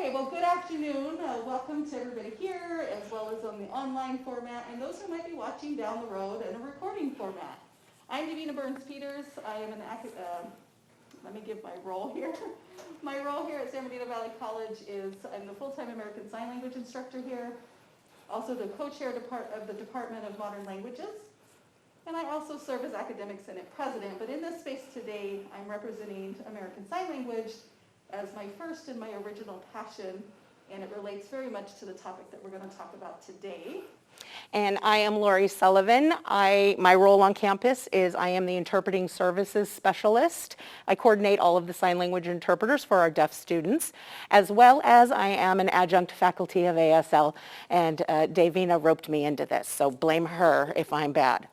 Okay, well, good afternoon. Welcome to everybody here, as well as on the online format, and those who might be watching down the road in a recording format. I'm Davina Burns-Peters. I am let me give my role here. My role here at San Bernardino Valley College is I'm the full-time American Sign Language instructor here, also the co-chair of the Department of Modern Languages, and I also serve as Academic Senate President. But in this space today, I'm representing American Sign Language as my first and my original passion, and it relates very much to the topic that we're going to talk about today. And I am Lori Sullivan. My role on campus is I am the Interpreting Services Specialist. I coordinate all of the sign language interpreters for our deaf students, as well as I am an adjunct faculty of ASL, and Davina roped me into this, so blame her if I'm bad.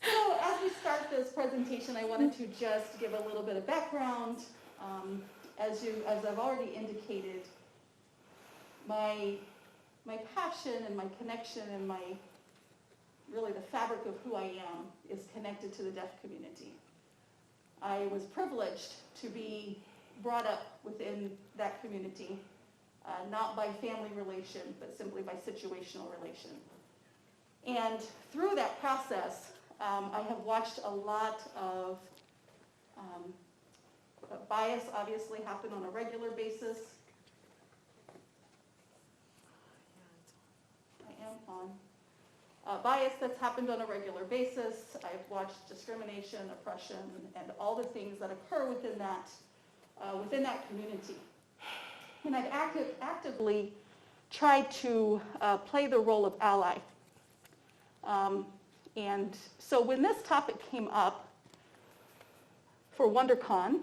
So as we start this presentation, I wanted to just give a little bit of background. As I've already indicated, my passion and my connection and really the fabric of who I am is connected to the deaf community. I was privileged to be brought up within that community, not by family relation, but simply by situational relation. And through that process, I have watched a lot of bias obviously happen on a regular basis. Bias that's happened on a regular basis. I've watched discrimination, oppression, and all the things that occur within that community. And I've actively tried to play the role of ally. And so when this topic came up for WonderCon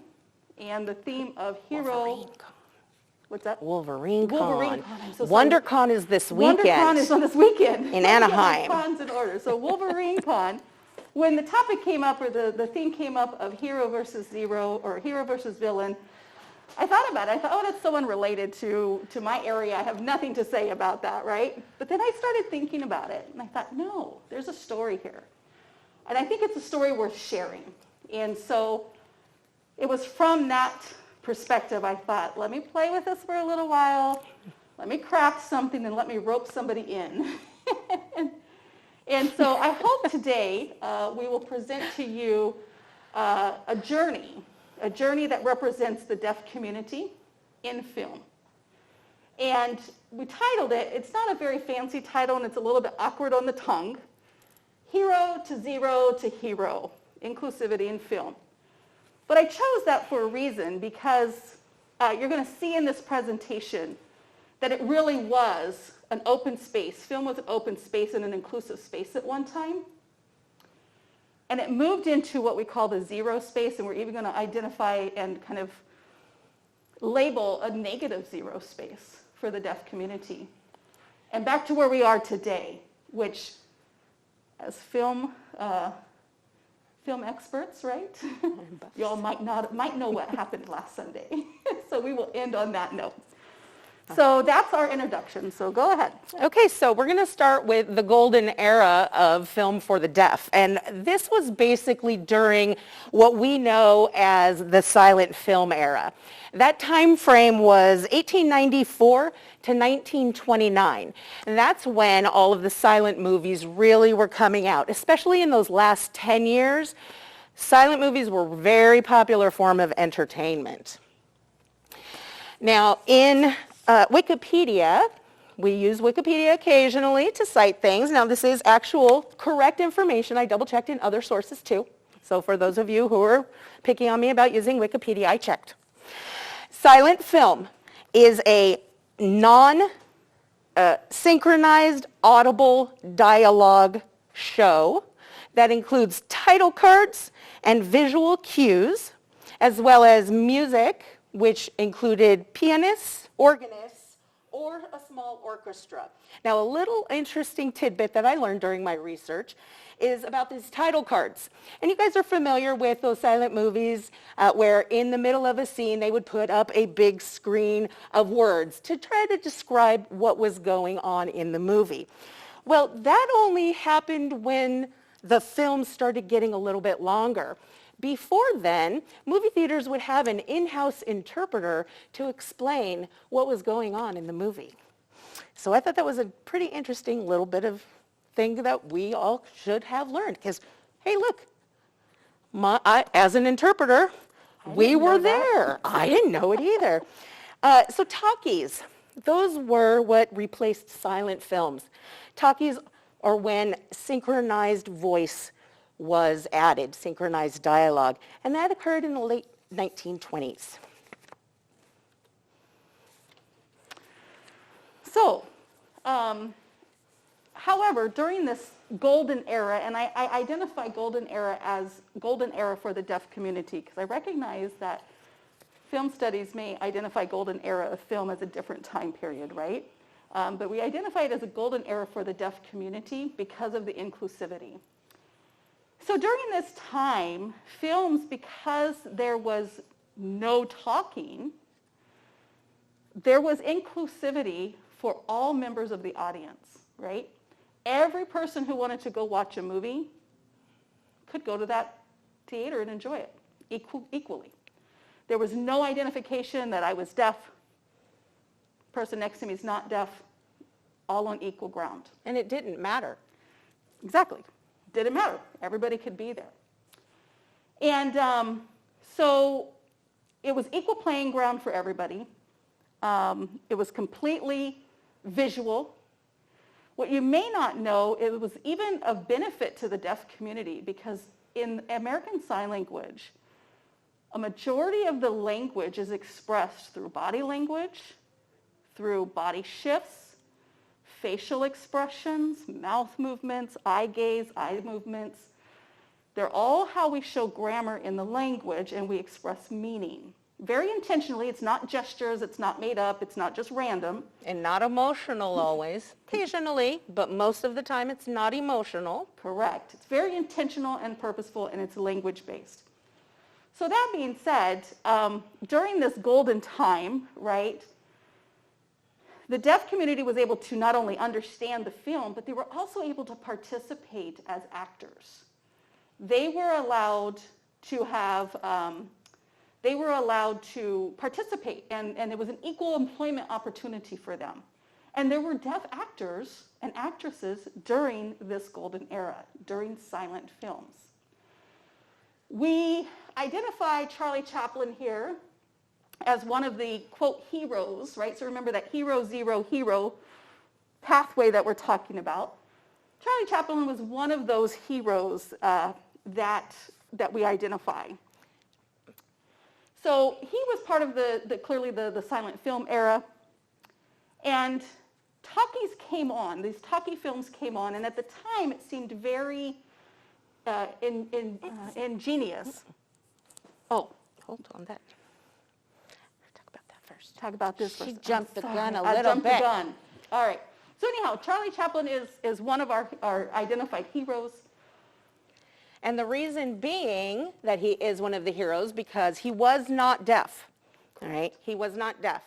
and the theme of hero, what's that? WolverineCon. WolverineCon. So WonderCon is this weekend. WonderCon is on this weekend. In Anaheim. Con's in order. So WolverineCon, when the topic came up, or the theme came up of hero versus zero, or hero versus villain, I thought about it. I thought, oh, that's so unrelated to my area. I have nothing to say about that, right? But then I started thinking about it, and I thought, no, there's a story here. And I think it's a story worth sharing. And so it was from that perspective I thought, let me play with this for a little while. Let me craft something, and let me rope somebody in. And so I hope today we will present to you a journey that represents the deaf community in film. And we titled it, it's not a very fancy title, and it's a little bit awkward on the tongue, Hero to Zero to Hero, Inclusivity in Film. But I chose that for a reason, because you're going to see in this presentation that it really was an open space. Film was an open space and an inclusive space at one time. And it moved into what we call the zero space, and we're even going to identify and kind of label a negative zero space for the deaf community. And back to where we are today, which as film experts, right? Y'all might know what happened last Sunday. So we will end on that note. So that's our introduction, so go ahead. Okay, so we're going to start with the golden era of film for the deaf. And this was basically during what we know as the silent film era. That time frame was 1894 to 1929. And that's when all of the silent movies really were coming out, especially in those last 10 years. Silent movies were a very popular form of entertainment. Now, in Wikipedia, we use Wikipedia occasionally to cite things. Now, this is actual correct information. I double-checked in other sources, too. So for those of you who are picking on me about using Wikipedia, I checked. Silent film is a non-synchronized audible dialogue show that includes title cards and visual cues, as well as music, which included pianists, organists, or a small orchestra. Now, a little interesting tidbit that I learned during my research is about these title cards. And you guys are familiar with those silent movies where in the middle of a scene they would put up a big screen of words to try to describe what was going on in the movie. Well, that only happened when the film started getting a little bit longer. Before then, movie theaters would have an in-house interpreter to explain what was going on in the movie. So I thought that was a pretty interesting little bit of thing that we all should have learned. Because, hey, look, as an interpreter, we were there. I didn't know it either. So talkies, those were what replaced silent films. Talkies are when synchronized voice was added, synchronized dialogue, and that occurred in the late 1920s. So, however, during this golden era, and I identify golden era as golden era for the deaf community, because I recognize that film studies may identify golden era of film as a different time period, right? But we identify it as a golden era for the deaf community because of the inclusivity. So during this time, films, because there was no talking, there was inclusivity for all members of the audience, right? Every person who wanted to go watch a movie could go to that theater and enjoy it equally. There was no identification that I was deaf, person next to me is not deaf, all on equal ground. And it didn't matter. Exactly. Didn't matter. Everybody could be there. And so it was equal playing ground for everybody. It was completely visual. What you may not know, it was even of benefit to the deaf community because in American Sign Language, a majority of the language is expressed through body language, through body shifts, facial expressions, mouth movements, eye gaze, eye movements. They're all how we show grammar in the language and we express meaning. Very intentionally, it's not gestures, it's not made up, it's not just random. And not emotional always. Occasionally, but most of the time it's not emotional. Correct. It's very intentional and purposeful and it's language-based. So that being said, during this golden time, right, the deaf community was able to not only understand the film, but they were also able to participate as actors. They were allowed to have, they were allowed to participate, and it was an equal employment opportunity for them. And there were deaf actors and actresses during this golden era, during silent films. We identify Charlie Chaplin here as one of the, quote, heroes, right? So remember that hero, zero, hero pathway that we're talking about. Charlie Chaplin was one of those heroes that we identify. So he was part of clearly the silent film era. And talkies came on, these talkie films came on, and at the time it seemed very ingenious. Oh, Hold on that. Talk about that first. Talk about this She first. jumped the gun a I little jumped bit. the gun. All right. So anyhow, Charlie Chaplin is one of our identified heroes. And the reason being that he is one of the heroes because he was not deaf. All right? He was not deaf.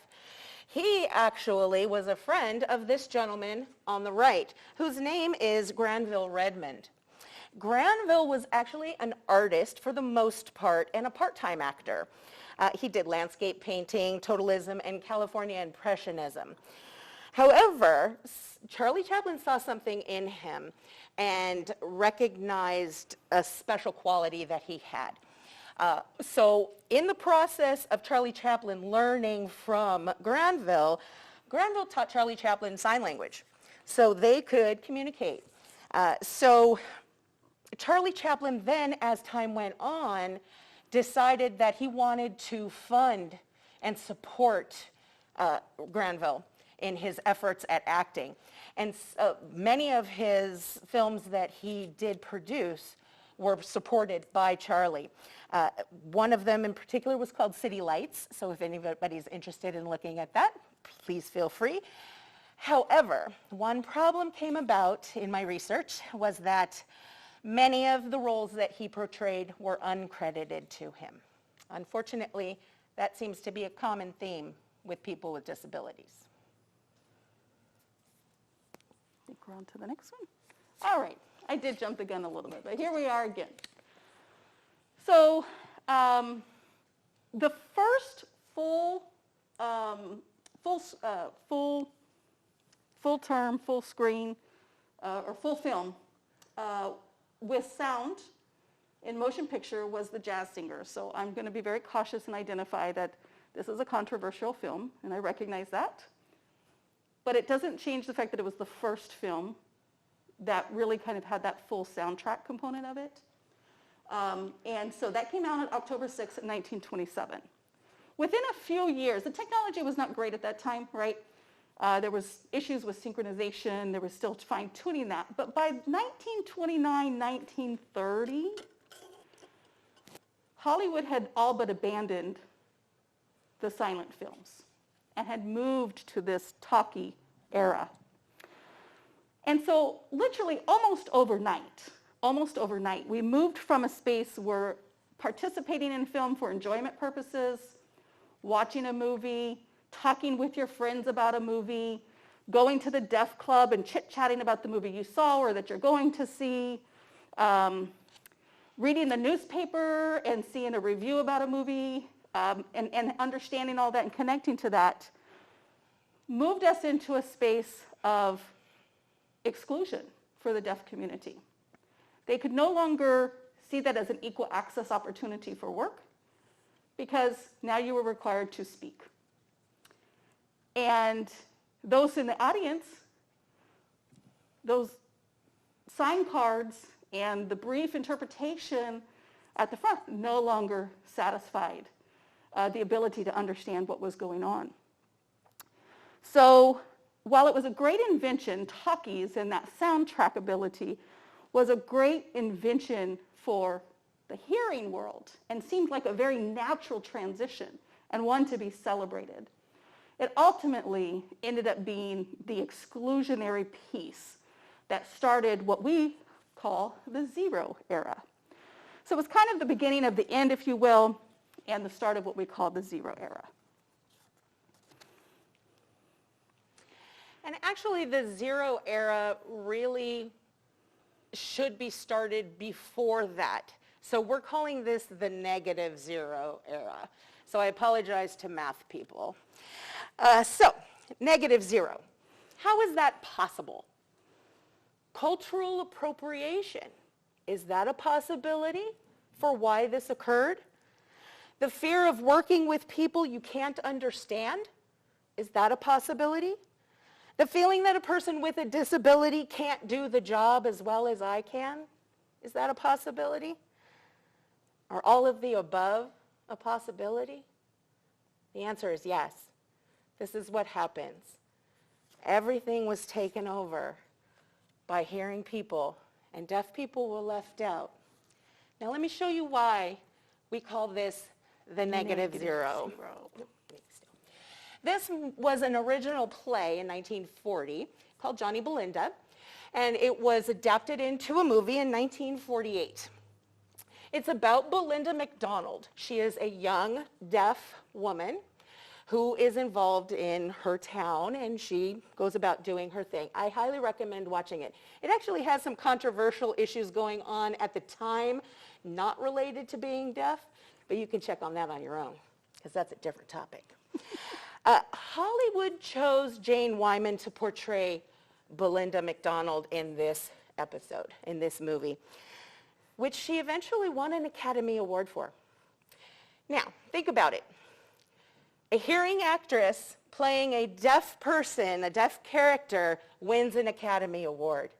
He actually was a friend of this gentleman on the right, whose name is Granville Redmond. Granville was actually an artist for the most part and a part-time actor. He did landscape painting, totalism, and California Impressionism. However, Charlie Chaplin saw something in him and recognized a special quality that he had. So in the process of Charlie Chaplin learning from Granville, Granville taught Charlie Chaplin sign language so they could communicate. So Charlie Chaplin then, as time went on, decided that he wanted to fund and support Granville in his efforts at acting. And many of his films that he did produce were supported by Charlie. One of them in particular was called City Lights, so if anybody's interested in looking at that, please feel free. However, one problem came about in my research was that many of the roles that he portrayed were uncredited to him. Unfortunately, that seems to be a common theme with people with disabilities. I think we're on to the next one. All right. I did jump the gun a little bit, but here we are again. So the first full term, full screen, or full film with sound in motion picture was The Jazz Singer. So I'm going to be very cautious and identify that this is a controversial film, and I recognize that. But it doesn't change the fact that it was the first film that really kind of had that full soundtrack component of it. And so that came out on October 6th, 1927. Within a few years, the technology was not great at that time, right? There was issues with synchronization. There was still fine-tuning that. But by 1929, 1930, Hollywood had all but abandoned the silent films and had moved to this talkie era. And so literally almost overnight, we moved from a space where participating in film for enjoyment purposes, watching a movie, talking with your friends about a movie, going to the deaf club and chit-chatting about the movie you saw or that you're going to see, reading the newspaper and seeing a review about a movie, and understanding all that and connecting to that, moved us into a space of exclusion for the deaf community. They could no longer see that as an equal access opportunity for work because now you were required to speak. And those in the audience, those sign cards and the brief interpretation at the front no longer satisfied the ability to understand what was going on. So while it was a great invention, talkies and that soundtrack ability was a great invention for the hearing world and seemed like a very natural transition and one to be celebrated. It ultimately ended up being the exclusionary piece that started what we call the zero era. So it was kind of the beginning of the end, if you will, and the start of what we call the zero era. And actually, the zero era really should be started before that. So we're calling this the negative zero era. So I apologize to math people. So, negative zero. How is that possible? Cultural appropriation. Is that a possibility for why this occurred? The fear of working with people you can't understand. Is that a possibility? The feeling that a person with a disability can't do the job as well as I can. Is that a possibility? Are all of the above a possibility? The answer is yes. This is what happens. Everything was taken over by hearing people, and deaf people were left out. Now let me show you why we call this the negative zero. This was an original play in 1940 called Johnny Belinda, and it was adapted into a movie in 1948. It's about Belinda McDonald. She is a young deaf woman who is involved in her town, and she goes about doing her thing. I highly recommend watching it. It actually has some controversial issues going on at the time, not related to being deaf, but you can check on that on your own, because that's a different topic. Hollywood chose Jane Wyman to portray Belinda McDonald in this episode, in this movie, which she eventually won an Academy Award for. Now, think about it. A hearing actress playing a deaf person, a deaf character, wins an Academy Award.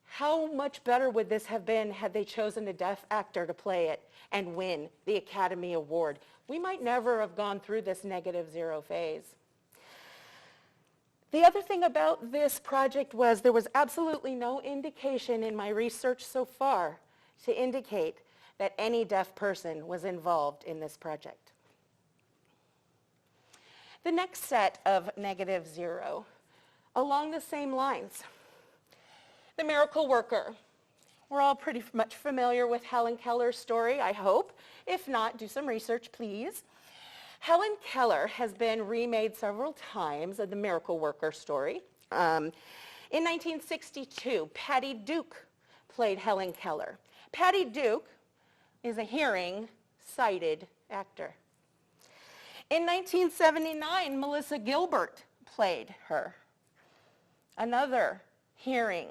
How much better would this have been had they chosen a deaf actor to play it and win the Academy Award? We might never have gone through this negative zero phase. The other thing about this project was there was absolutely no indication in my research so far to indicate that any deaf person was involved in this project. The next set of negative zero, along the same lines. The miracle worker. We're all pretty much familiar with Helen Keller's story, I hope. If not, do some research, please. Helen Keller has been remade several times of the miracle worker story. In 1962, Patty Duke played Helen Keller. Patty Duke is a hearing sighted actor. In 1979, Melissa Gilbert played her, another hearing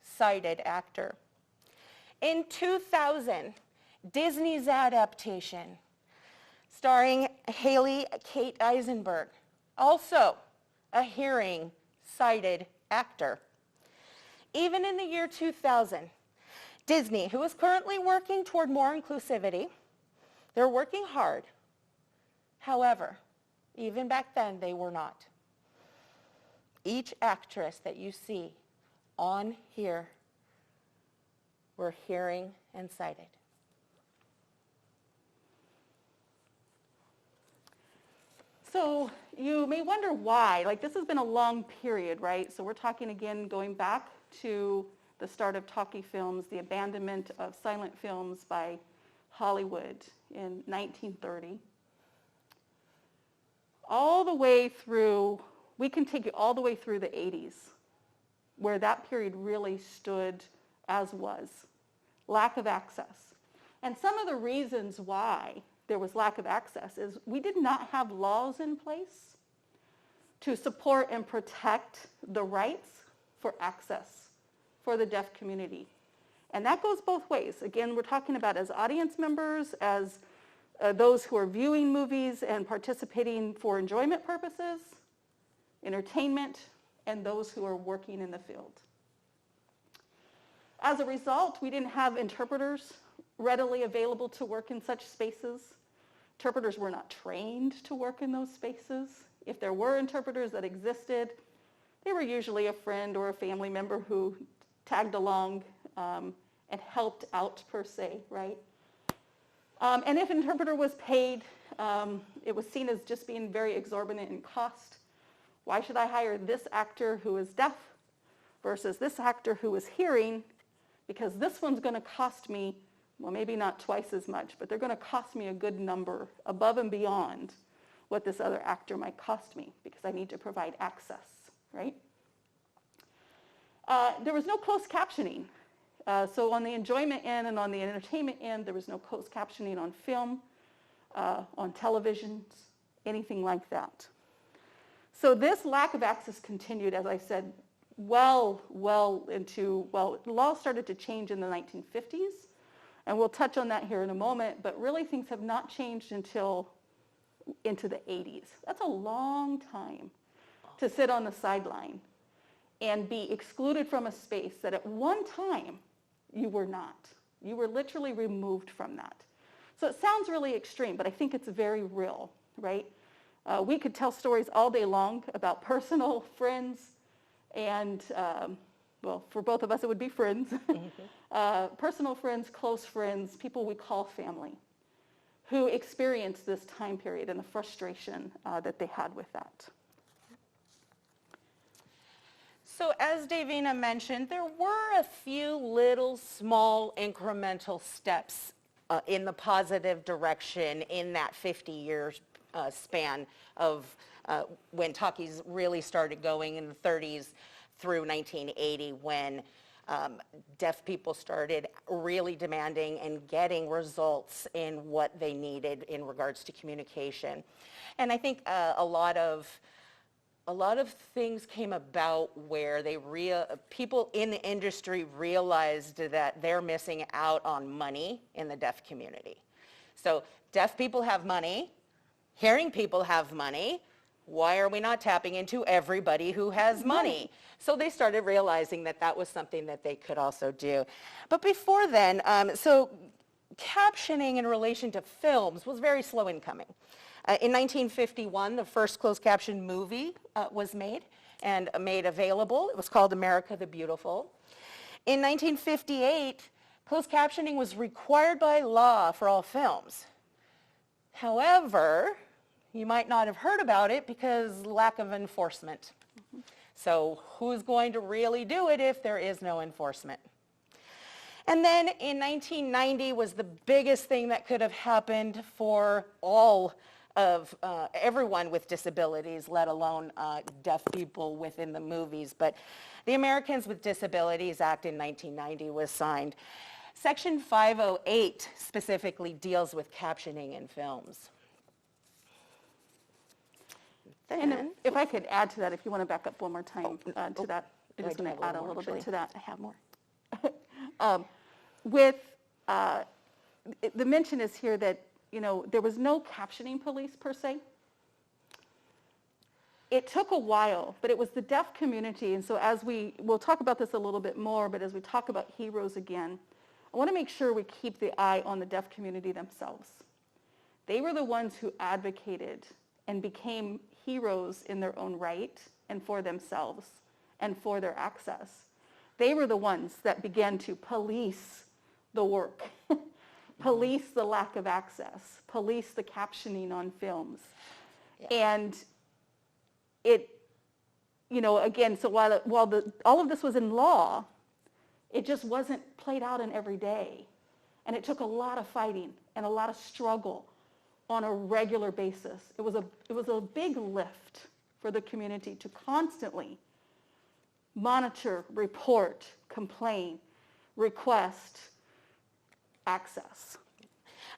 sighted actor. In 2000, Disney's adaptation, starring Haley Kate Eisenberg, also a hearing sighted actor. Even in the year 2000, Disney, who is currently working toward more inclusivity, they're working hard. However, even back then, they were not. Each actress that you see on here were hearing and sighted. So you may wonder why. Like, this has been a long period, right? So we're talking again going back to the start of talkie films, the abandonment of silent films by Hollywood in 1930. All the way through, we can take it all the way through the 80s, where that period really stood as was. Lack of access. And some of the reasons why there was lack of access is we did not have laws in place to support and protect the rights for access for the deaf community. And that goes both ways. Again, we're talking about as audience members, as those who are viewing movies and participating for enjoyment purposes, entertainment, and those who are working in the field. As a result, we didn't have interpreters readily available to work in such spaces. Interpreters were not trained to work in those spaces. If there were interpreters that existed, they were usually a friend or a family member who tagged along and helped out per se, right? And if an interpreter was paid, it was seen as just being very exorbitant in cost. Why should I hire this actor who is deaf versus this actor who is hearing? Because this one's going to cost me, well, maybe not twice as much, but they're going to cost me a good number above and beyond what this other actor might cost me because I need to provide access, right? There was no closed captioning. So on the enjoyment end and on the entertainment end, there was no closed captioning on film, on televisions, anything like that. So this lack of access continued, as I said, well into, the law started to change in the 1950s, and we'll touch on that here in a moment, but really things have not changed until into the 80s. That's a long time to sit on the sideline and be excluded from a space that at one time you were not. You were literally removed from that. So it sounds really extreme, but I think it's very real, right? We could tell stories all day long about personal friends and, well, for both of us, it would be friends. Personal friends, close friends, people we call family, who experienced this time period and the frustration that they had with that. So as Davina mentioned, there were a few little small incremental steps in the positive direction in that 50 years span of when talkies really started going in the 30s through 1980 when deaf people started really demanding and getting results in what they needed in regards to communication. And I think a lot of things came about where people in the industry realized that they're missing out on money in the deaf community. So deaf people have money, hearing people have money. Why are we not tapping into everybody who has money? So they started realizing that that was something that they could also do. But before then, so captioning in relation to films was very slow in coming. In 1951, the first closed caption movie was made and made available. It was called America the Beautiful. In 1958, closed captioning was required by law for all films. However, you might not have heard about it because lack of enforcement. So who's going to really do it if there is no enforcement? And then in 1990 was the biggest thing that could have happened for all of everyone with disabilities, let alone deaf people within the movies. But the Americans with Disabilities Act in 1990 was signed. Section 508 specifically deals with captioning in films. And if I could add to that, if you want to back up one more time to that, I just do want have to add a more, little bit actually. to that. I have more. With, the mention is here that, there was no captioning police per se. It took a while, but it was the deaf community, and so we'll talk about this a little bit more, but as we talk about heroes again, I want to make sure we keep the eye on the deaf community themselves. They were the ones who advocated and became heroes in their own right and for themselves and for their access. They were the ones that began to police the work, police the lack of access, police the captioning on films. Yeah. And it, again, so while all of this was in law, it just wasn't played out in every day. And it took a lot of fighting and a lot of struggle on a regular basis. It was a big lift for the community to constantly monitor, report, complain, request, access.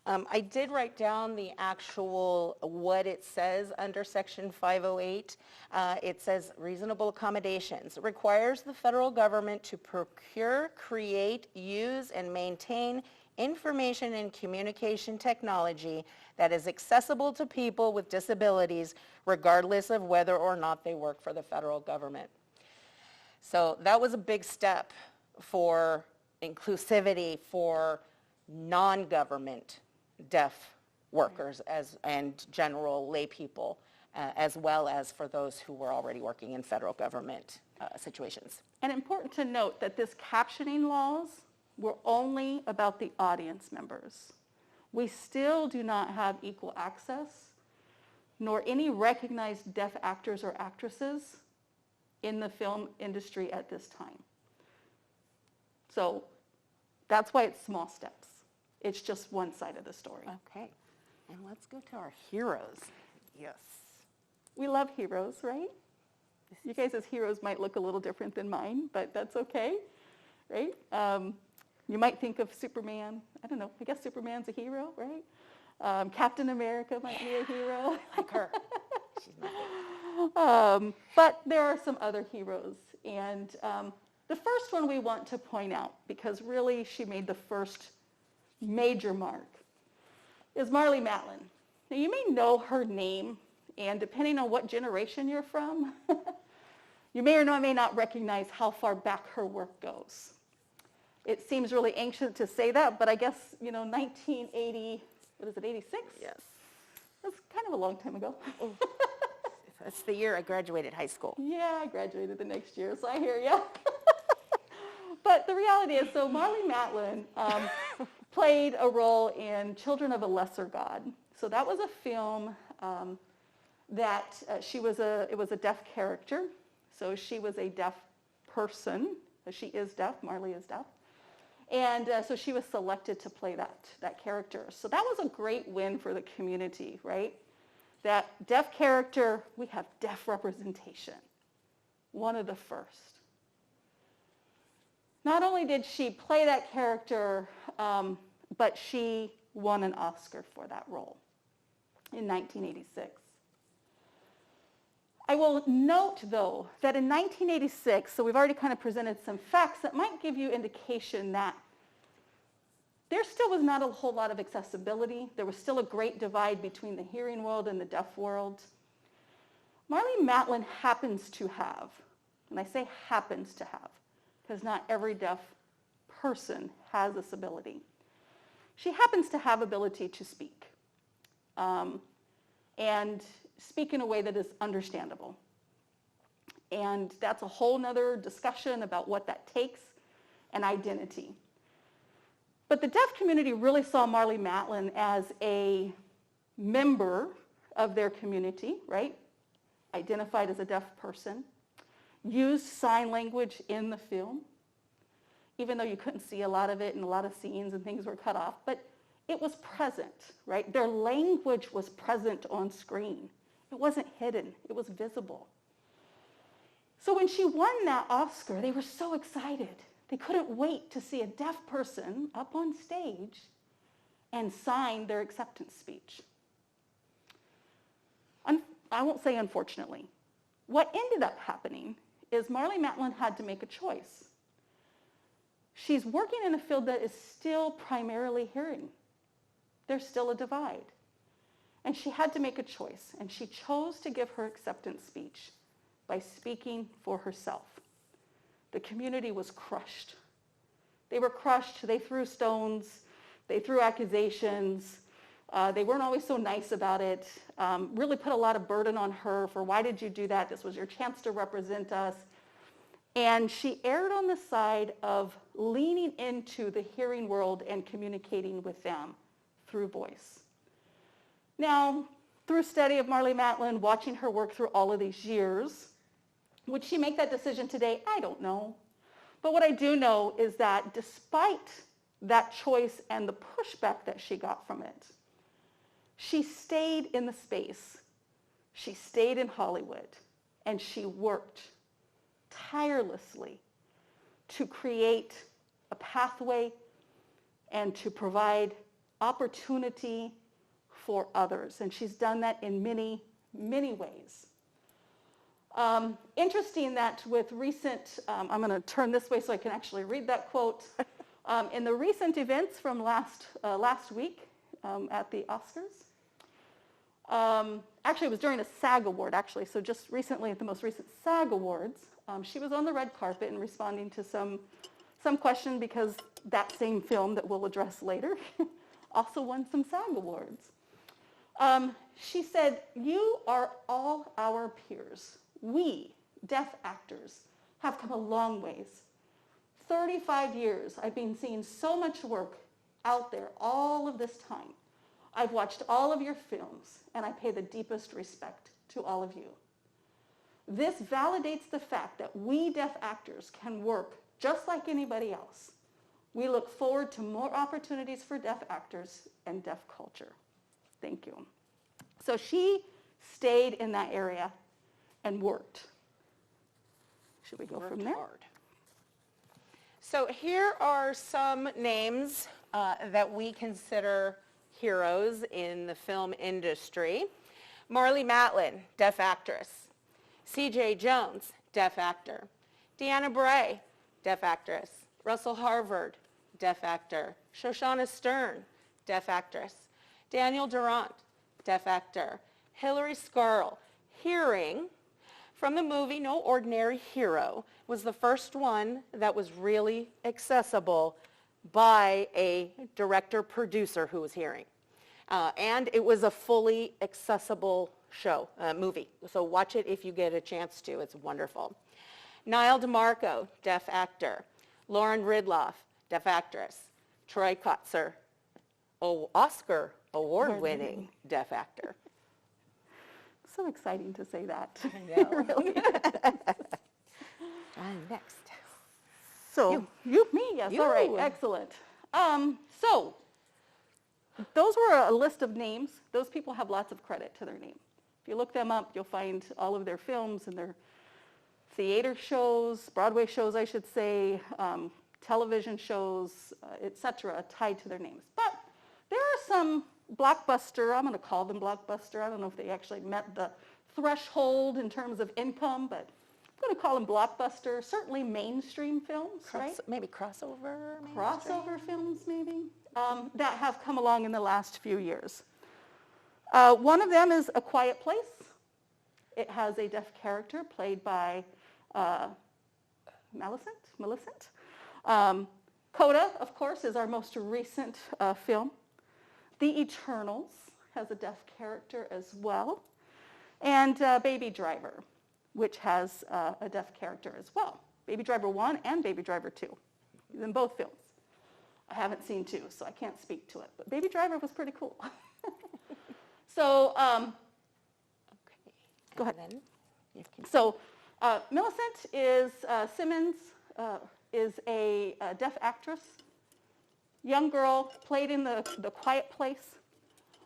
I did write down the actual, what it says under Section 508. It says reasonable accommodations. It requires the federal government to procure, create, use, and maintain information and communication technology that is accessible to people with disabilities, regardless of whether or not they work for the federal government. So that was a big step for inclusivity for non-government deaf workers and general lay people, as well as for those who were already working in federal government situations. And important to note that this captioning laws were only about the audience members. We still do not have equal access, nor any recognized deaf actors or actresses in the film industry at this time. So that's why it's small steps. It's just one side of the story. Okay, and let's go to our heroes. Yes. We love heroes, right? You guys as heroes might look a little different than mine, but that's okay, right? You might think of Superman. I don't know, I guess Superman's a hero, right? Captain America might be a hero. Like her. She's not but there are some other heroes. And the first one we want to point out, because really she made the first major mark, is Marlee Matlin. Now you may know her name, and depending on what generation you're from, you may or may not recognize how far back her work goes. It seems really ancient to say that, but I guess, 1980, what is it, 86? Yes. That's kind of a long time ago. That's the year I graduated high school. Yeah, I graduated the next year, so I hear you. But the reality is, so Marlee Matlin played a role in Children of a Lesser God. So that was a film that it was a deaf character. So she was a deaf person. She is deaf, Marlee is deaf. And so she was selected to play that character. So that was a great win for the community, right? That deaf character, we have deaf representation. One of the first. Not only did she play that character, but she won an Oscar for that role in 1986. I will note, though, that in 1986, so we've already kind of presented some facts that might give you indication that there still was not a whole lot of accessibility. There was still a great divide between the hearing world and the deaf world. Marlee Matlin happens to have, and I say happens to have, because not every deaf person has this ability. She happens to have ability to speak, and speak in a way that is understandable. And that's a whole nother discussion about what that takes and identity. But the deaf community really saw Marlee Matlin as a member of their community, right? Identified as a deaf person, used sign language in the film, even though you couldn't see a lot of it and a lot of scenes and things were cut off, but it was present, right? Their language was present on screen. It wasn't hidden, it was visible. So when she won that Oscar, they were so excited. They couldn't wait to see a deaf person up on stage and sign their acceptance speech. I won't say unfortunately. What ended up happening is Marlee Matlin had to make a choice. She's working in a field that is still primarily hearing. There's still a divide. And she had to make a choice, and she chose to give her acceptance speech by speaking for herself. The community was crushed. They were crushed. They threw stones. They threw accusations. They weren't always so nice about it. Really put a lot of burden on her for, why did you do that? This was your chance to represent us. And she erred on the side of leaning into the hearing world and communicating with them through voice. Now, through study of Marlee Matlin, watching her work through all of these years, would she make that decision today? I don't know. But what I do know is that despite that choice and the pushback that she got from it, she stayed in the space. She stayed in Hollywood, and she worked tirelessly to create a pathway and to provide opportunity for others. And she's done that in many, many ways. Interesting that with recent, I'm going to turn this way so I can actually read that quote. In the recent events from last week at the Oscars, actually it was during a SAG award actually, so just recently at the most recent SAG awards, she was on the red carpet and responding to some question because that same film that we'll address later also won some SAG awards. She said, "You are all our peers. We, deaf actors, have come a long ways. 35 years I've been seeing so much work out there all of this time. I've watched all of your films, and I pay the deepest respect to all of you. This validates the fact that we deaf actors can work just like anybody else. We look forward to more opportunities for deaf actors and deaf culture. Thank you." So she stayed in that area and worked. Should we go from there? Hard. So here are some names that we consider heroes in the film industry. Marlee Matlin, deaf actress. C.J. Jones, deaf actor. Deanna Bray, deaf actress. Russell Harvard, deaf actor. Shoshana Stern, deaf actress. Daniel Durant, deaf actor. Hilary Scarl, hearing. From the movie No Ordinary Hero, was the first one that was really accessible by a director-producer who was hearing. And it was a fully accessible movie. So watch it if you get a chance to. It's wonderful. Niall DeMarco, deaf actor. Lauren Ridloff, deaf actress. Troy Kotzer, Oscar award-winning deaf actor. So exciting to say that. I know. Really. Next. So, me, yes, You. all right, excellent. So, those were a list of names. Those people have lots of credit to their name. If you look them up, you'll find all of their films and their theater shows, Broadway shows, I should say, television shows, etc., tied to their names. But there are some blockbuster, I'm going to call them blockbuster. I don't know if they actually met the threshold in terms of income, but I'm going to call them blockbuster, certainly mainstream films, right? Maybe crossover? Crossover films, maybe, that have come along in the last few years. One of them is A Quiet Place. It has a deaf character played by Millicent. Coda, of course, is our most recent film. The Eternals has a deaf character as well. And Baby Driver, which has a deaf character as well. Baby Driver 1 and Baby Driver 2, in both films. I haven't seen 2, so I can't speak to it. But Baby Driver was pretty cool. So, Okay. Go ahead. Then you can... So Millicent is, Simmons is a deaf actress, young girl, played in the Quiet Place.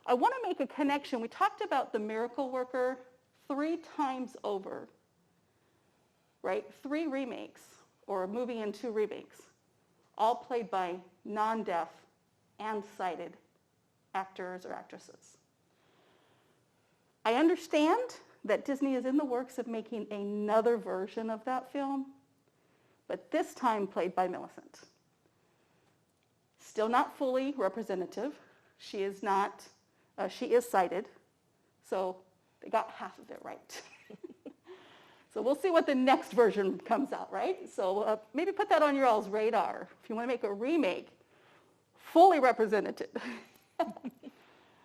I want to make a connection. We talked about The Miracle Worker 3 times over, right? 3 remakes, or a movie and 2 remakes. all played by non-deaf and sighted actors or actresses. I understand that Disney is in the works of making another version of that film, but this time played by Millicent. Still not fully representative. She is not, she is sighted, so they got half of it right. So we'll see what the next version comes out, right? So maybe put that on your all's radar. If you want to make a remake, fully represented.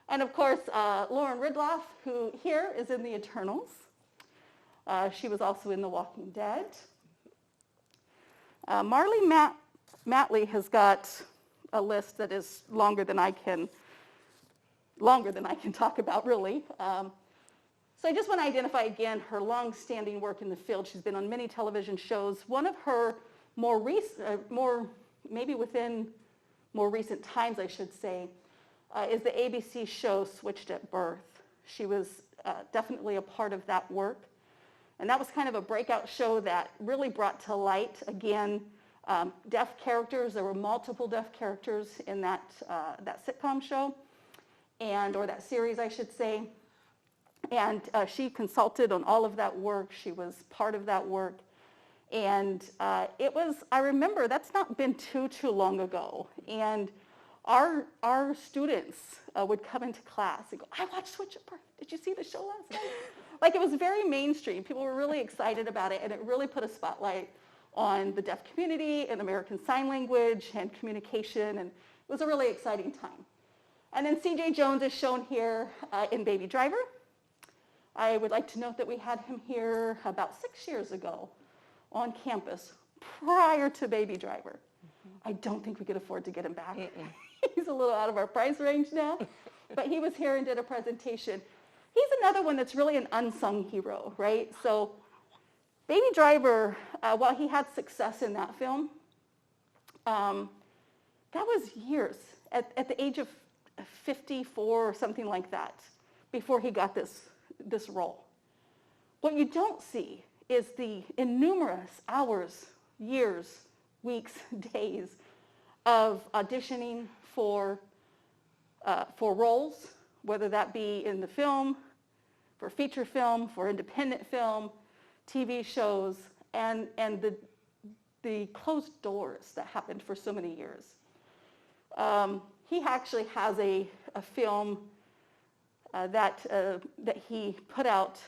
And of course, Lauren Ridloff, who here is in the Eternals. She was also in The Walking Dead. Marlee Matley has got a list that is longer than I can talk about, really. So I just want to identify again her long-standing work in the field. She's been on many television shows. One of her more recent times, I should say, is the ABC show Switched at Birth. She was definitely a part of that work. And that was kind of a breakout show that really brought to light, again, deaf characters. There were multiple deaf characters in that sitcom show, or that series, I should say. And she consulted on all of that work. She was part of that work. And I remember, that's not been too long ago. And our students would come into class and go, I watched Switch at Birth. Did you see the show last night? Like, it was very mainstream. People were really excited about it, and it really put a spotlight on the deaf community and American Sign Language and communication, and it was a really exciting time. And then C.J. Jones is shown here in Baby Driver. I would like to note that we had him here about 6 years ago on campus prior to Baby Driver. I don't think we could afford to get him back. He's a little out of our price range now, but he was here and did a presentation. He's another one that's really an unsung hero, right? So Baby Driver, while he had success in that film, that was years, at the age of 54 or something like that, before he got this role. What you don't see is the innumerous hours, years, weeks, days of auditioning for roles, whether that be in the film, for feature film, for independent film, TV shows, and the closed doors that happened for so many years. He actually has a film that he put out.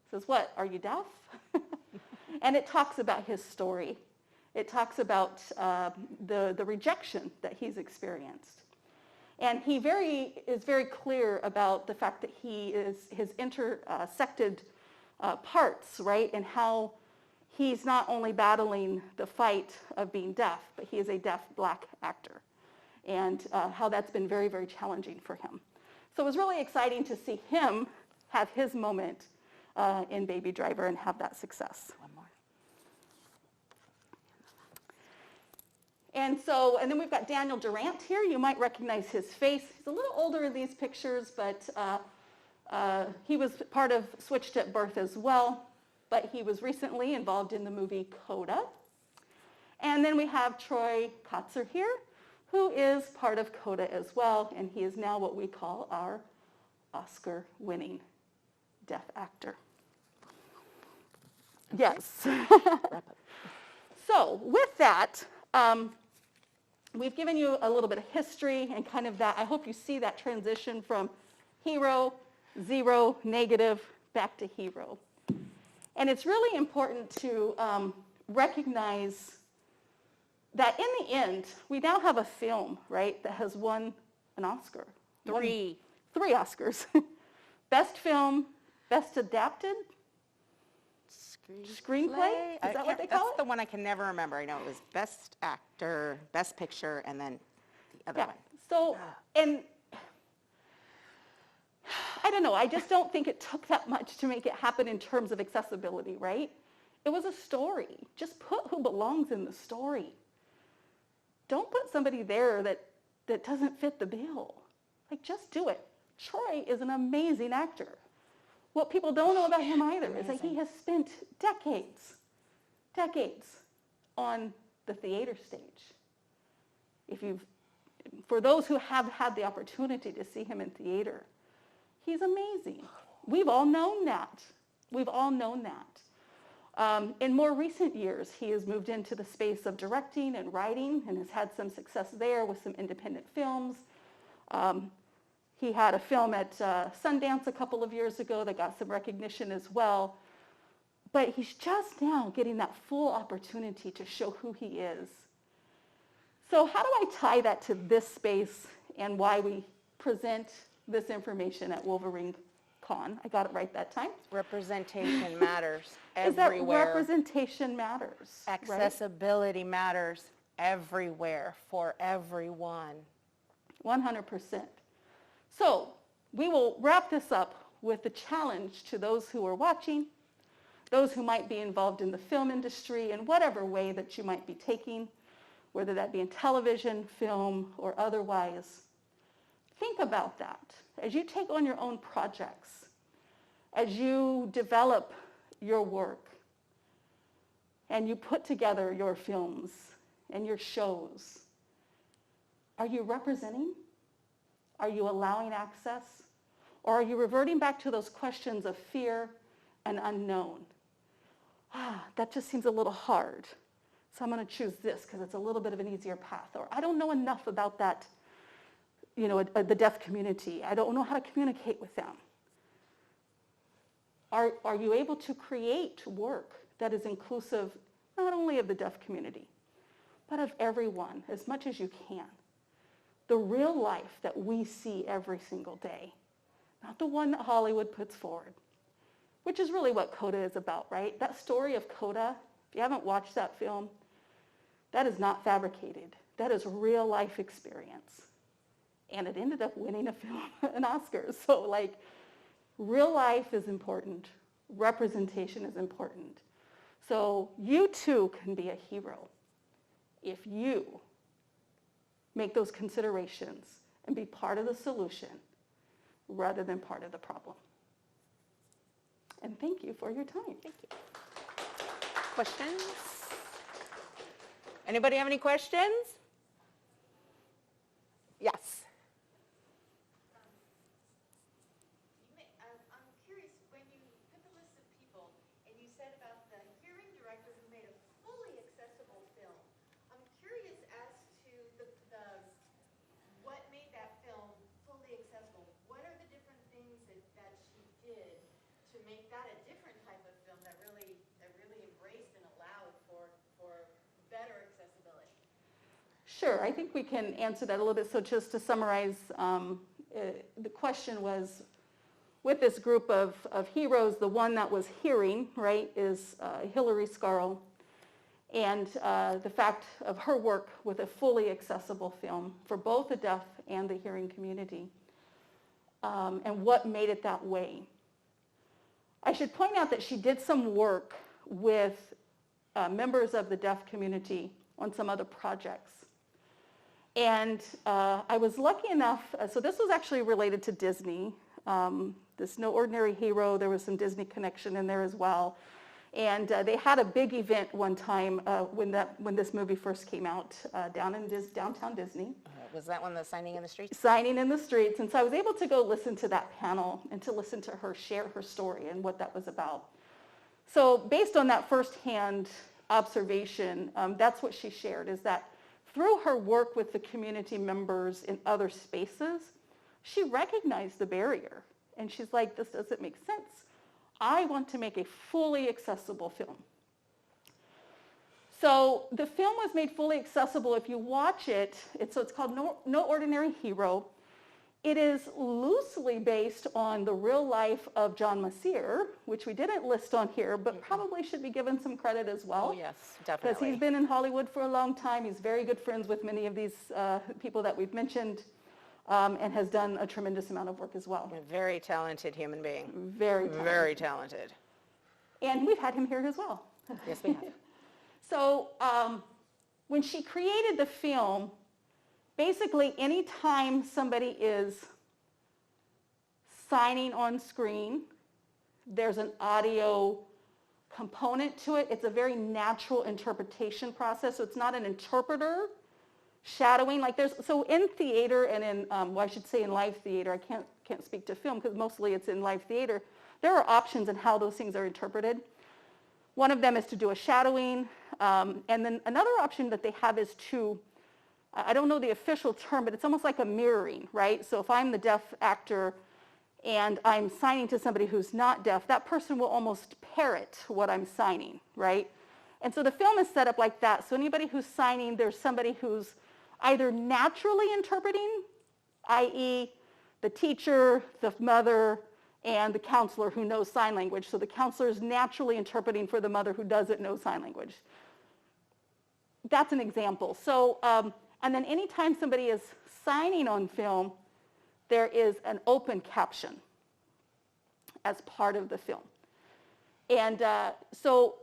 Says, "What, are you deaf?" And it talks about his story. It talks about the rejection that he's experienced. And he is very clear about the fact that his intersected parts, right? And how he's not only battling the fight of being deaf, but he is a deaf Black actor. And how that's been very, very challenging for him. So it was really exciting to see him have his moment in Baby Driver and have that success. One more. And then we've got Daniel Durant here. You might recognize his face. He's a little older in these pictures, but he was part of Switched at Birth as well. But he was recently involved in the movie Coda. And then we have Troy Kotzer here, who is part of Coda as well, and he is now what we call our Oscar-winning deaf actor. Yes. So with that, we've given you a little bit of history and kind of that. I hope you see that transition from hero, zero, negative, back to hero. And it's really important to recognize that in the end, we now have a film, right, that has won an Oscar. Three Oscars. Best film, best adapted screenplay? Is that what they call it? That's the one I can never remember. I know it was best actor, best picture, and then the other one. So, and I don't know, I just don't think it took that much to make it happen in terms of accessibility, right? It was a story. Just put who belongs in the story. Don't put somebody there that doesn't fit the bill. Like, just do it. Troy is an amazing actor. What people don't know about him either is that he has spent decades on the theater stage. For those who have had the opportunity to see him in theater, he's amazing. We've all known that. We've all known that. In more recent years, he has moved into the space of directing and writing and has had some success there with some independent films. He had a film at Sundance a couple of years ago that got some recognition as well. But he's just now getting that full opportunity to show who he is. So how do I tie that to this space and why we present this information at Wolverine Con? I got it right that time. Representation matters Is that everywhere. representation matters, right? Accessibility matters everywhere for everyone. 100%. So we will wrap this up with the challenge to those who are watching, those who might be involved in the film industry in whatever way that you might be taking, whether that be in television, film, or otherwise. Think about that. As you take on your own projects, as you develop your work, and you put together your films and your shows, are you representing? Are you allowing access? Or are you reverting back to those questions of fear and unknown? That just seems a little hard. So I'm going to choose this because it's a little bit of an easier path. Or I don't know enough about that, the deaf community. I don't know how to communicate with them. Are you able to create work that is inclusive not only of the deaf community, but of everyone as much as you can? The real life that we see every single day, not the one that Hollywood puts forward, which is really what CODA is about, right? That story of CODA, if you haven't watched that film, that is not fabricated. That is real life experience. And it ended up winning an Oscar. So real life is important. Representation is important. So you too can be a hero if you make those considerations and be part of the solution rather than part of the problem. And thank you for your time. Thank you. Questions? Anybody have any questions? Yes. I'm curious, when you put the list of people and you said about the hearing director who made a fully accessible film, I'm curious as to what made that film fully accessible. What are the different things that she did to make that a different type of film that really embraced and allowed for better accessibility? Sure, I think we can answer that a little bit. So just to summarize, the question was, with this group of heroes, the one that was hearing, right, is Hillary Scarl, and the fact of her work with a fully accessible film for both the deaf and the hearing community, and what made it that way. I should point out that she did some work with members of the deaf community on some other projects. And I was lucky enough, so this was actually related to Disney. This No Ordinary Hero, there was some Disney connection in there as well. And they had a big event one time when this movie first came out down in downtown Disney. Was that one the signing in the streets? Signing in the streets. And so I was able to go listen to that panel and to listen to her share her story and what that was about. So based on that firsthand observation, that's what she shared, is that through her work with the community members in other spaces, she recognized the barrier. And she's like, this doesn't make sense. I want to make a fully accessible film. So the film was made fully accessible. If you watch it, it's called No Ordinary Hero. It is loosely based on the real life of John Masear, which we didn't list on here, but probably should be given some credit as well. Oh, yes, definitely. Because he's been in Hollywood for a long time. He's very good friends with many of these people that we've mentioned, and has done a tremendous amount of work as well. A very talented human being. Very talented. Very talented. And we've had him here as well. Yes, we have. So when she created the film, basically any time somebody is signing on screen, there's an audio component to it. It's a very natural interpretation process. So it's not an interpreter shadowing. Like so in theater and in, well, I should say in live theater, I can't speak to film because mostly it's in live theater. There are options in how those things are interpreted. One of them is to do a shadowing, and then another option that they have is to, I don't know the official term, but it's almost like a mirroring, right? So if I'm the deaf actor and I'm signing to somebody who's not deaf, that person will almost parrot what I'm signing, right? And so the film is set up like that. So anybody who's signing, there's somebody who's either naturally interpreting, i.e. the teacher, the mother, and the counselor who knows sign language. So the counselor is naturally interpreting for the mother who doesn't know sign language. That's an example. So, and then anytime somebody is signing on film, there is an open caption as part of the film. And so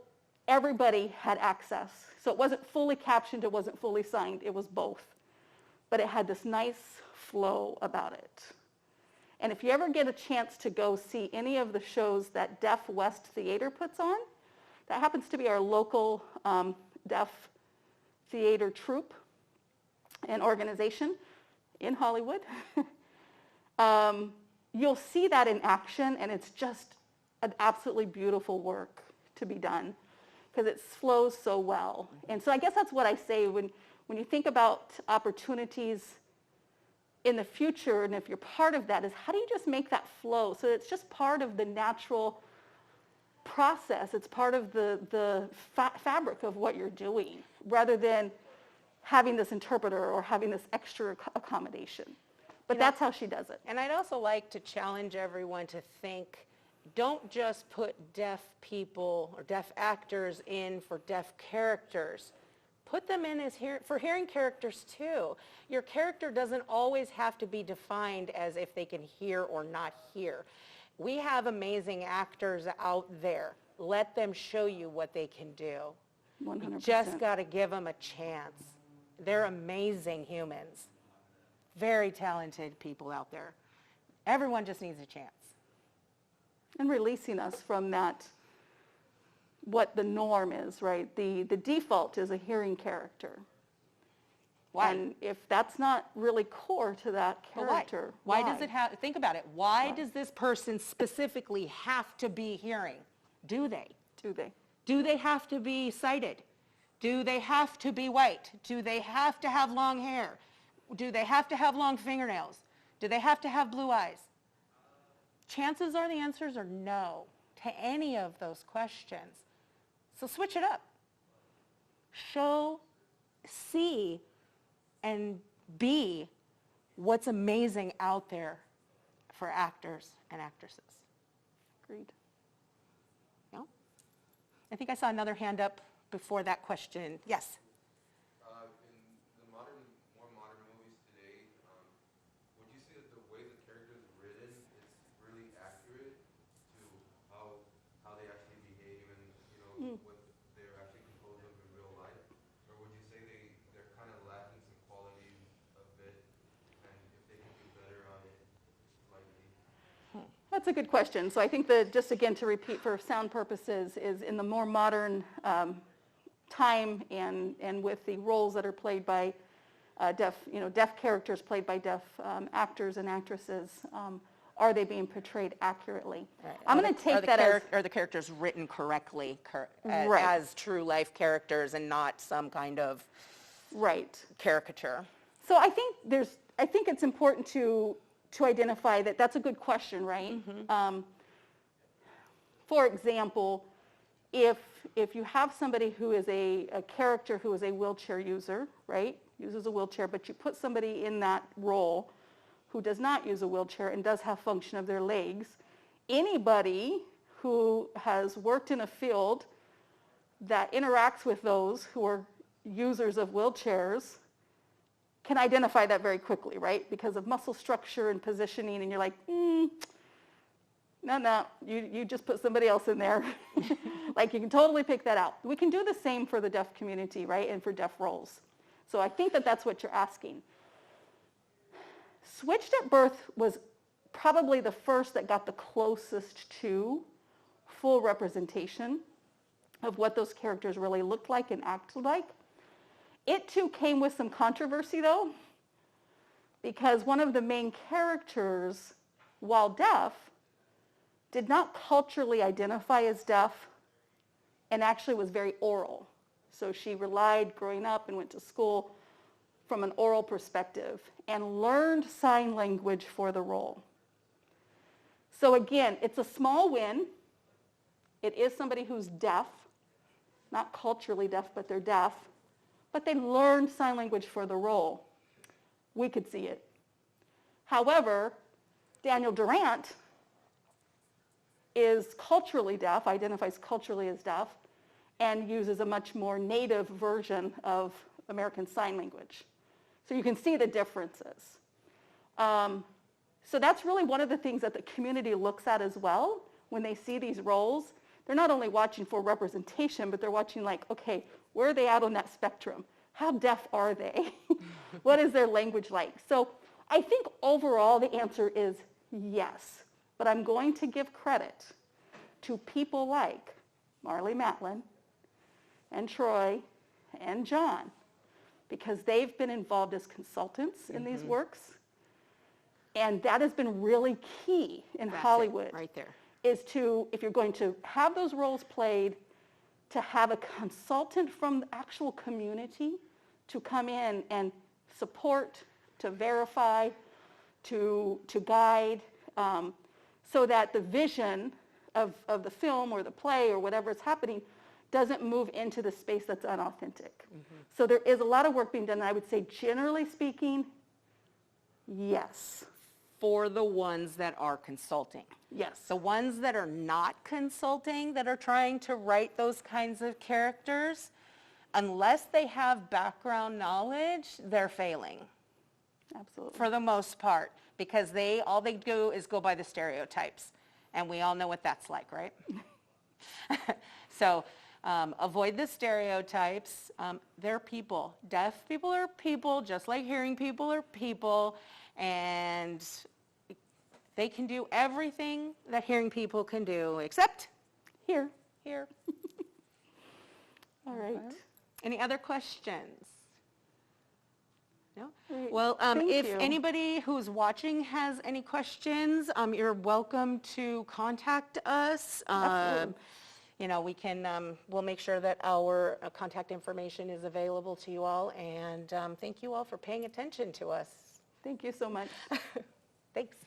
everybody had access. So it wasn't fully captioned, it wasn't fully signed, it was both. But it had this nice flow about it. And if you ever get a chance to go see any of the shows that Deaf West Theater puts on, that happens to be our local deaf theater troupe and organization in Hollywood, you'll see that in action, and it's just an absolutely beautiful work to be done because it flows so well. And so I guess that's what I say when you think about opportunities in the future, and if you're part of that, is how do you just make that flow so it's just part of the natural process. It's part of the fabric of what you're doing, rather than having this interpreter or having this extra accommodation. But that's how she does it. And I'd also like to challenge everyone to think, don't just put deaf people or deaf actors in for deaf characters. Put them in as for hearing characters too. Your character doesn't always have to be defined as if they can hear or not hear. We have amazing actors out there. Let them show you what they can do. 100%. You just got to give them a chance. They're amazing humans. Very talented people out there. Everyone just needs a chance. And releasing us from that, what the norm is, right? The default is a hearing character. Why? And if that's not really core to that character, Why does it have, think about it. Why does this person specifically have to be hearing? Do they? Do they? Do they have to be sighted? Do they have to be white? Do they have to have long hair? Do they have to have long fingernails? Do they have to have blue eyes? Chances are the answers are no to any of those questions. So switch it up. Show, see, and be what's amazing out there for actors and actresses. Agreed. No? I think I saw another hand up before that question. Yes? In the more modern movies today, would you say that the way the character is written is really accurate to how they actually behave and what they're actually composed of in real life? Or would you say they're kind of lacking some qualities a bit, and if they could do better on it slightly? That's a good question. So I think that, just again to repeat for sound purposes, is in the more modern time and with the roles that are played by deaf characters played by deaf actors and actresses, are they being portrayed accurately? Right. I'm going to take that as... Are the characters written correctly Right. as true life characters and not some kind of Right. caricature? So I think it's important to identify that. That's a good question, right? Mm-hmm. For example, if you have somebody who is a character who is a wheelchair user, right, uses a wheelchair, but you put somebody in that role who does not use a wheelchair and does have function of their legs, anybody who has worked in a field that interacts with those who are users of wheelchairs can identify that very quickly, right? Because of muscle structure and positioning, and you're like, no, you just put somebody else in there. Like, you can totally pick that out. We can do the same for the deaf community, right, and for deaf roles. So I think that that's what you're asking. Switched at Birth was probably the first that got the closest to full representation of what those characters really looked like and acted like. It too came with some controversy though, because one of the main characters, while deaf, did not culturally identify as deaf and actually was very oral. So she relied growing up and went to school from an oral perspective and learned sign language for the role. So again, it's a small win. It is somebody who's deaf, not culturally deaf, but they're deaf, but they learned sign language for the role. We could see it. However, Daniel Durant is culturally deaf, identifies culturally as deaf, and uses a much more native version of American Sign Language. So you can see the differences. So that's really one of the things that the community looks at as well when they see these roles. They're not only watching for representation, but they're watching like, okay, where are they at on that spectrum? How deaf are they? What is their language like? So I think overall the answer is yes. But I'm going to give credit to people like Marlee Matlin and Troy and John, because they've been involved as consultants in these works. And that has been really key in That's it, Hollywood. right there. Is to, if you're going to have those roles played, to have a consultant from the actual community to come in and support, to verify, to guide, so that the vision of the film or the play or whatever is happening doesn't move into the space that's unauthentic. So there is a lot of work being done, and I would say generally speaking, yes. For the ones that are consulting. Yes. The ones that are not consulting, that are trying to write those kinds of characters, unless they have background knowledge, they're failing Absolutely. for the most part, because all they do is go by the stereotypes, and we all know what that's like, right? So avoid the stereotypes. They're people. Deaf people are people, just like hearing people are people, and they can do everything that hearing people can do, except Here. here. All right. Any other questions? No? Great. Well, Thank if you. anybody who's watching has any questions, you're welcome to contact us. Absolutely. You know, we'll make sure that our contact information is available to you all, and thank you all for paying attention to us. Thank you so much. Thanks.